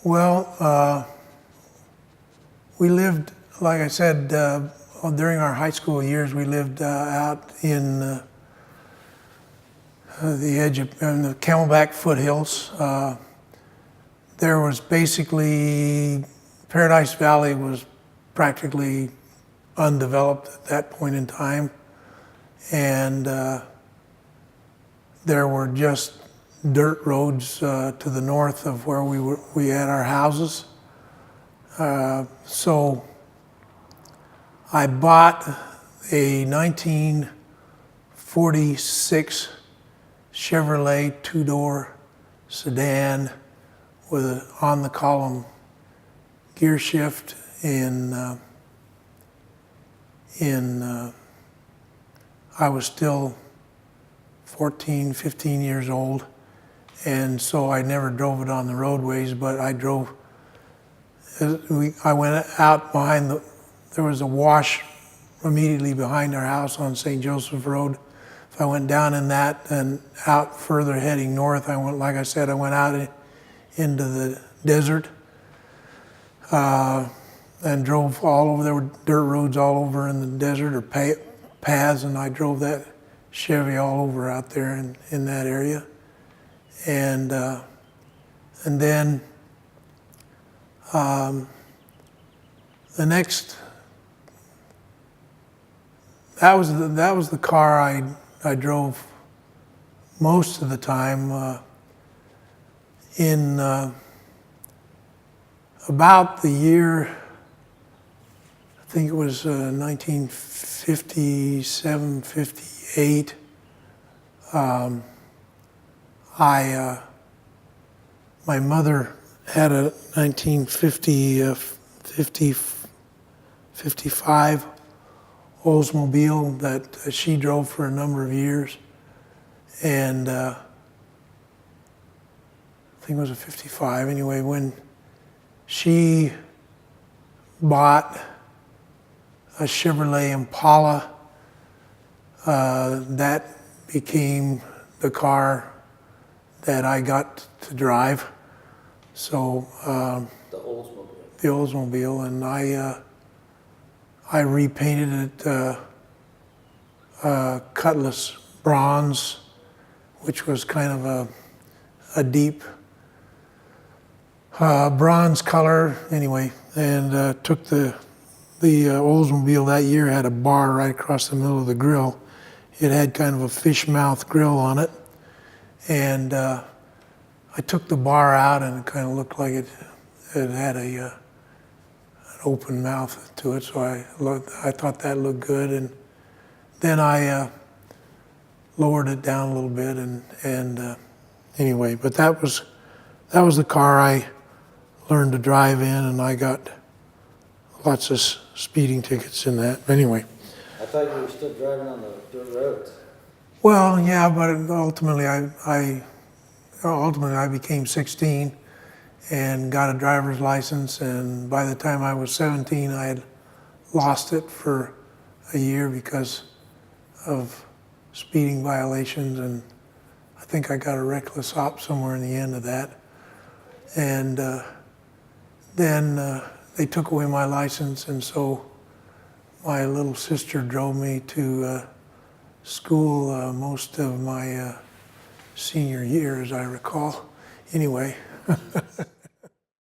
Well, we lived, like I said, during our high school years, we lived out in the edge of in the Camelback foothills. There was basically, Paradise Valley was practically undeveloped at that point in time. And there were just dirt roads to the north of where we had our houses. So I bought a 1946 Chevrolet two-door sedan with an on-the-column gear shift I was still 14, 15 years old, and so I never drove it on the roadways, but I went out behind there was a wash immediately behind our house on St. Joseph Road. If I went down in that and out further heading north, like I said, I went out into the desert and drove all over. There were dirt roads all over in the desert or paths, and I drove that Chevy all over out there in that area. And then the next, that was the car I drove most of the time. In about the year, I think it was 1957, 58, my mother had a 55 Oldsmobile that she drove for a number of years. And I think it was a 55. Anyway, when she bought a Chevrolet Impala, that became the car that I got to drive. So the Oldsmobile. The Oldsmobile, and I repainted it Cutlass bronze, which was kind of a deep bronze color. Anyway, and took the Oldsmobile that year had a bar right across the middle of the grill. It had kind of a fish mouth grill on it, and I took the bar out, and it kind of looked like it had an open mouth to it. So I thought that looked good, and then I lowered it down a little bit, and anyway. But that was the car I learned to drive in, and I got lots of speeding tickets in that. Anyway. I thought you were still driving on the dirt roads. Well, yeah, but ultimately I became 16 and got a driver's license, and by the time I was 17, I had lost it for a year because of speeding violations, and I think I got a reckless op somewhere in the end of that. And then they took away my license, and so my little sister drove me to school most of my senior year, as I recall. Anyway.